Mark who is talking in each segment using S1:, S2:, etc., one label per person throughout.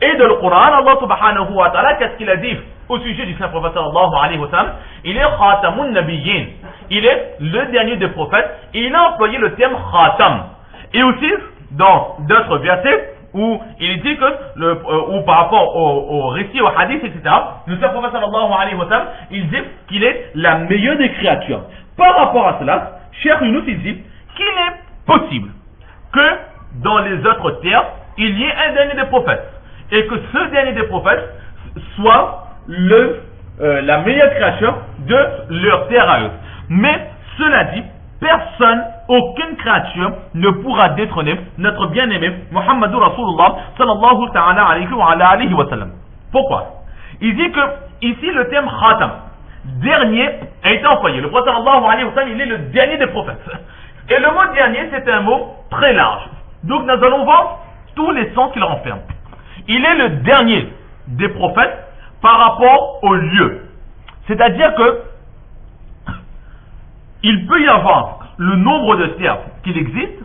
S1: Et dans le Coran, Allah subhanahu wa ta'ala, qu'est-ce qu'il a dit au sujet du saint prophète sallallahu alayhi wa sallam? Il est khatamun nabiyyin. Il est le dernier des prophètes. Et il a employé le terme khatam. Et aussi, dans d'autres versets, où il dit que, ou par rapport au récit, au hadith, etc., le saint prophète sallallahu alayhi wa sallam, il dit qu'il est la meilleure des créatures. Par rapport à cela, Cheikh Yunus, il dit qu'il est possible que dans les autres terres, il y ait un dernier des prophètes. Et que ce dernier des prophètes soit la meilleure créature de leur terre à eux. Mais cela dit, personne, aucune créature ne pourra détrôner notre bien-aimé Muhammadur Rasulullah sallallahu ta'ala alayhi wa sallam. Pourquoi? Il dit que ici le terme khatam, dernier, a été employé. Le prophète sallallahu alayhi wa sallam, il est le dernier des prophètes. Et le mot dernier, c'est un mot très large. Donc nous allons voir tous les sens qu'il renferme. Il est le dernier des prophètes par rapport au lieu. C'est-à-dire que il peut y avoir le nombre de terres qu'il existe,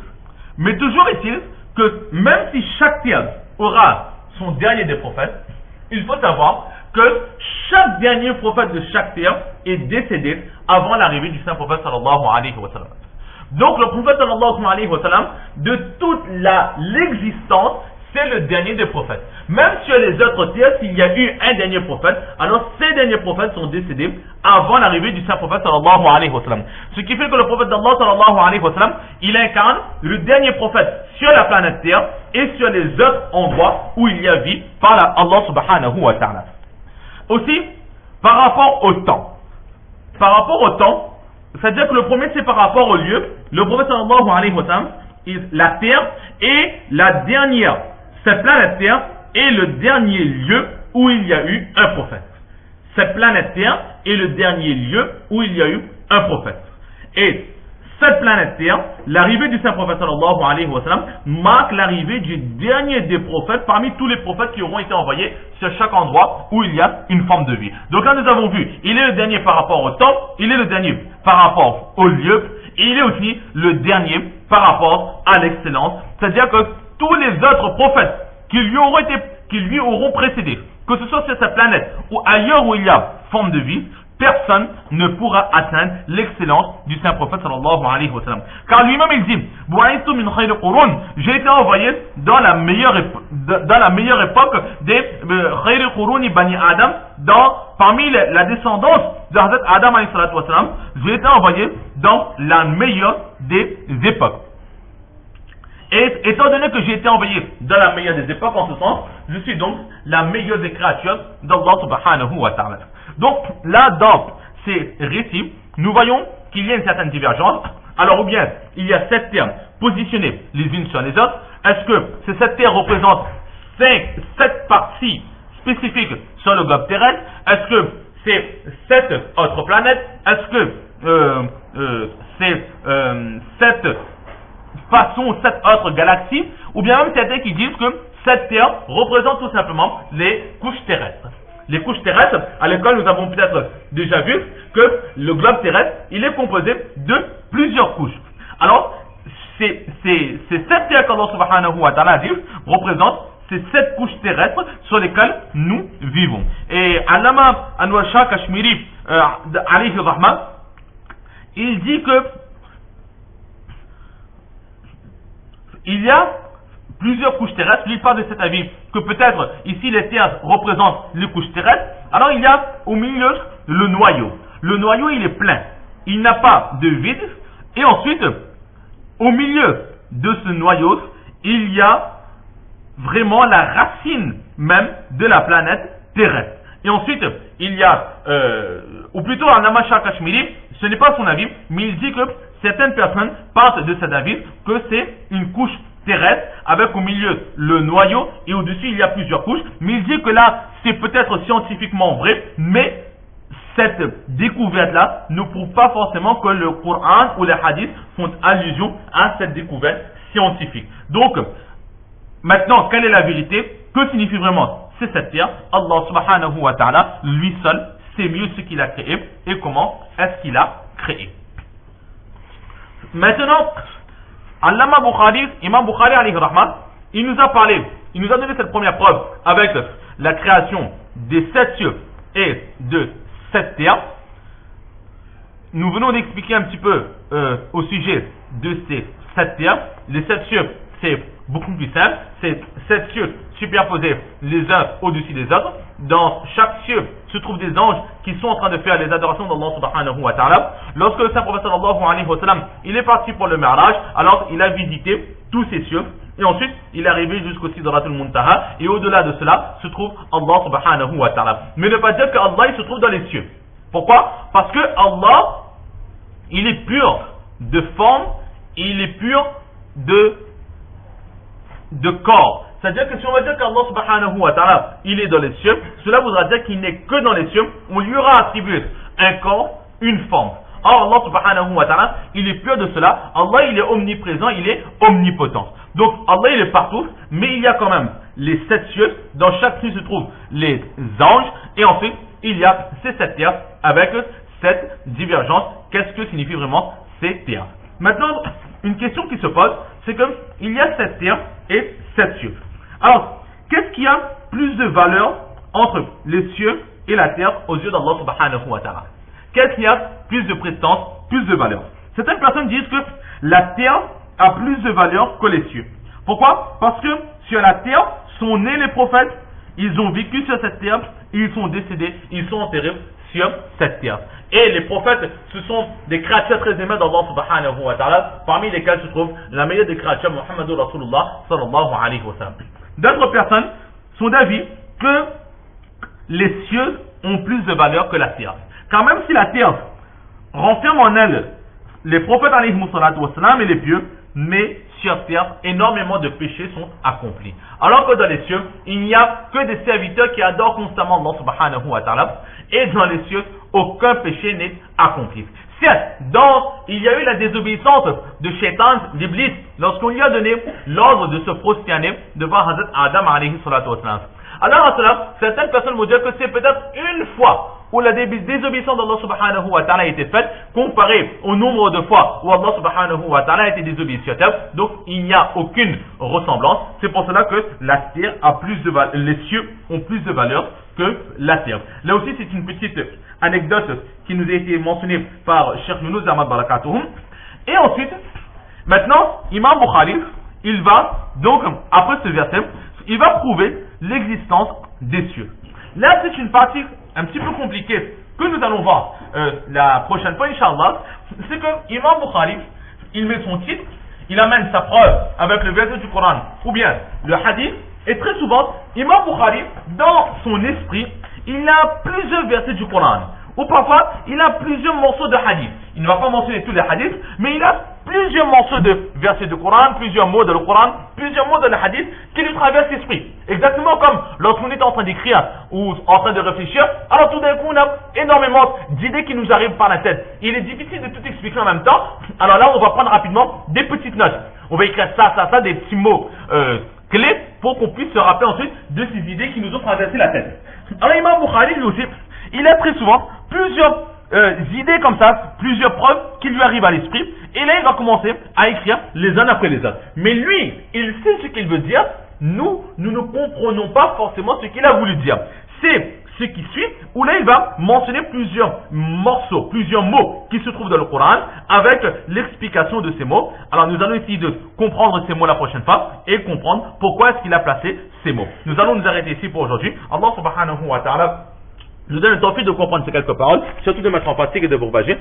S1: mais toujours est-il que même si chaque terre aura son dernier des prophètes, il faut savoir que chaque dernier prophète de chaque terre est décédé avant l'arrivée du saint prophète sallallahu alayhi wa sallam. Donc le prophète sallallahu alayhi wa sallam, de toute l'existence, c'est le dernier des prophètes. Même sur les autres terres, s'il y a eu un dernier prophète, alors ces derniers prophètes sont décédés avant l'arrivée du saint prophète sallallahu alayhi wa sallam. Ce qui fait que le prophète d'Allah sallallahu alayhi wa sallam, il incarne le dernier prophète sur la planète Terre et sur les autres endroits où il y a vie par Allah subhanahu wa ta'ala. Aussi, par rapport au temps. Par rapport au temps, c'est-à-dire que le premier c'est par rapport au lieu. Le prophète sallallahu alayhi wa sallam, la Terre est la dernière, cette planète Terre est le dernier lieu où il y a eu un prophète. Cette planète Terre est le dernier lieu où il y a eu un prophète. Et cette planète Terre, l'arrivée du saint prophète sallallahu alayhi wa sallam marque l'arrivée du dernier des prophètes parmi tous les prophètes qui auront été envoyés sur chaque endroit où il y a une forme de vie. Donc là nous avons vu, il est le dernier par rapport au temps, il est le dernier par rapport au lieu, et il est aussi le dernier par rapport à l'excellence. C'est-à-dire que tous les autres prophètes qui lui auront précédé, que ce soit sur cette planète ou ailleurs où il y a forme de vie, personne ne pourra atteindre l'excellence du saint prophète sallallahu alayhi wa sallam. Car lui-même il dit, j'ai été envoyé dans la meilleure époque des khayri quruni bani Adam, parmi la descendance de Hazrat Adam alayhi salatu wa sallam, j'ai été envoyé dans la meilleure des époques. Et étant donné que j'ai été envoyé dans la meilleure des époques, en ce sens, je suis donc la meilleure des créatures d'Allah subhanahu wa ta'ala. Donc, là, dans ces récits, nous voyons qu'il y a une certaine divergence. Alors, ou bien, il y a 7 terres positionnés les unes sur les autres. Est-ce que ces 7 terres représentent 7 parties spécifiques sur le globe terrestre? Est-ce que c'est 7 autres planètes? Est-ce que c'est 7 façons, 7 autres galaxies? Ou bien même certains qui disent que cette terre représente tout simplement les couches terrestres. Les couches terrestres, à l'école nous avons peut-être déjà vu que le globe terrestre, il est composé de plusieurs couches. Alors, ces 7 terres qu'Allah subhanahu wa ta'ala dit représentent ces 7 couches terrestres sur lesquelles nous vivons. Et Allama Anwar Shah Kashmiri, alayhi rahman, il dit que il y a plusieurs couches terrestres. Lui parle de cet avis que peut-être ici les terres représentent les couches terrestres. Alors il y a au milieu le noyau. Le noyau il est plein. Il n'a pas de vide. Et ensuite, au milieu de ce noyau, il y a vraiment la racine même de la planète terrestre. Et ensuite, il y a, ou plutôt Allama Shah Kashmiri, ce n'est pas son avis, mais il dit que certaines personnes partent de cet avis que c'est une couche terrestre avec au milieu le noyau et au-dessus il y a plusieurs couches. Mais il dit que là, c'est peut-être scientifiquement vrai, mais cette découverte-là ne prouve pas forcément que le Coran ou les hadiths font allusion à cette découverte scientifique. Donc, maintenant, quelle est la vérité? Que signifie vraiment c'est cette terre? Allah subhanahu wa ta'ala, lui seul, sait mieux ce qu'il a créé et comment est-ce qu'il a créé. Maintenant, Allama Bukhari, Imam Bukhari alayhi rahman, il nous a parlé il nous a donné cette première preuve avec la création des 7 cieux et de 7 terres. Nous venons d'expliquer un petit peu au sujet de ces 7 terres. Les 7 cieux, c'est beaucoup plus simple. C'est 7 cieux superposés les uns au-dessus des autres. Dans chaque cieux se trouvent des anges qui sont en train de faire les adorations d'Allah subhanahu wa ta'ala. Lorsque le saint prophète sallallahu alayhi wa sallam, il est parti pour le Mi'raj, alors il a visité tous ces cieux. Et ensuite, il est arrivé jusqu'au Sidratul Muntaha. Et au-delà de cela, se trouve Allah subhanahu wa ta'ala. Mais ne pas dire qu'Allah, il se trouve dans les cieux. Pourquoi? Parce que Allah, il est pur de forme, il est pur de corps. C'est-à-dire que si on va dire qu'Allah subhanahu wa ta'ala, il est dans les cieux, cela voudra dire qu'il n'est que dans les cieux, on lui aura attribué un corps, une forme. Or, Allah subhanahu wa ta'ala, il est pur de cela. Allah, il est omniprésent, il est omnipotent. Donc, Allah, il est partout, mais il y a quand même les 7 cieux. Dans chaque cieux se trouvent les anges. Et ensuite, il y a ces 7 terres avec cette divergence. Qu'est-ce que signifie vraiment ces terres? Maintenant, une question qui se pose, c'est qu'il y a 7 terres et 7 cieux. Alors, qu'est-ce qui a plus de valeur entre les cieux et la terre aux yeux d'Allah subhanahu wa ta'ala? Qu'est-ce qui a plus de prestance, plus de valeur? Certaines personnes disent que la terre a plus de valeur que les cieux. Pourquoi? Parce que sur la terre sont nés les prophètes, ils ont vécu sur cette terre, ils sont décédés, ils sont enterrés sur cette terre. Et les prophètes, ce sont des créatures très aimées d'Allah subhanahu wa ta'ala, parmi lesquelles se trouve la meilleure des créatures, Muhammadur Rasulullah sallallahu alayhi wa sallam. D'autres personnes sont d'avis que les cieux ont plus de valeur que la terre. Car même si la terre renferme en elle les prophètes alayhi wa sallam et les pieux, mais sur terre, énormément de péchés sont accomplis. Alors que dans les cieux, il n'y a que des serviteurs qui adorent constamment Allah subhanahu wa ta'ala, et dans les cieux, aucun péché n'est accompli. Certes, il y a eu la désobéissance de Shaitan, d'Iblis, lorsqu'on lui a donné l'ordre de se prosterner devant Hazrat Adam alayhi salatu wa sallam. Alors à cela, certaines personnes vont dire que c'est peut-être une fois où la désobéissance d'Allah subhanahu wa ta'ala a été faite, comparée au nombre de fois où Allah subhanahu wa ta'ala a été désobéi sur terre. Donc il n'y a aucune ressemblance. C'est pour cela que la terre a plus de valeur, les cieux ont plus de valeur que la terre. Là aussi, c'est une petite anecdote qui nous a été mentionnée par Cheikh Yunus Ahmad Barakatuhum. Et ensuite, maintenant, Imam Bukhari, il va donc, après ce verset, il va prouver l'existence des cieux. Là, c'est une partie un petit peu compliquée que nous allons voir la prochaine fois, Inch'Allah. C'est que Imam Bukhari, il met son titre, il amène sa preuve avec le verset du Coran ou bien le hadith. Et très souvent, Imam Bukhari, dans son esprit, il a plusieurs versets du Coran. Ou parfois, il a plusieurs morceaux de hadith. Il ne va pas mentionner tous les hadiths, mais il a plusieurs morceaux de versets du Coran, plusieurs mots de le Coran, plusieurs mots de le hadith qui lui traversent l'esprit. Exactement comme lorsqu'on est en train d'écrire ou en train de réfléchir, alors tout d'un coup on a énormément d'idées qui nous arrivent par la tête. Il est difficile de tout expliquer en même temps. Alors là, on va prendre rapidement des petites notes. On va écrire ça, des petits mots clés pour qu'on puisse se rappeler ensuite de ces idées qui nous ont traversé la tête. Alors Imam Bukhari, lui aussi, il a très souvent plusieurs idées comme ça, plusieurs preuves qui lui arrivent à l'esprit, et là il va commencer à écrire les uns après les autres. Mais lui, il sait ce qu'il veut dire, nous ne comprenons pas forcément ce qu'il a voulu dire. C'est ce qui suit, où là il va mentionner plusieurs morceaux, plusieurs mots qui se trouvent dans le Coran, avec l'explication de ces mots. Alors nous allons essayer de comprendre ces mots la prochaine fois, et comprendre pourquoi est-ce qu'il a placé ces mots. Nous allons nous arrêter ici pour aujourd'hui. Allah subhanahu wa ta'ala nous donne le temps de comprendre ces quelques paroles, surtout de mettre en pratique et de propager.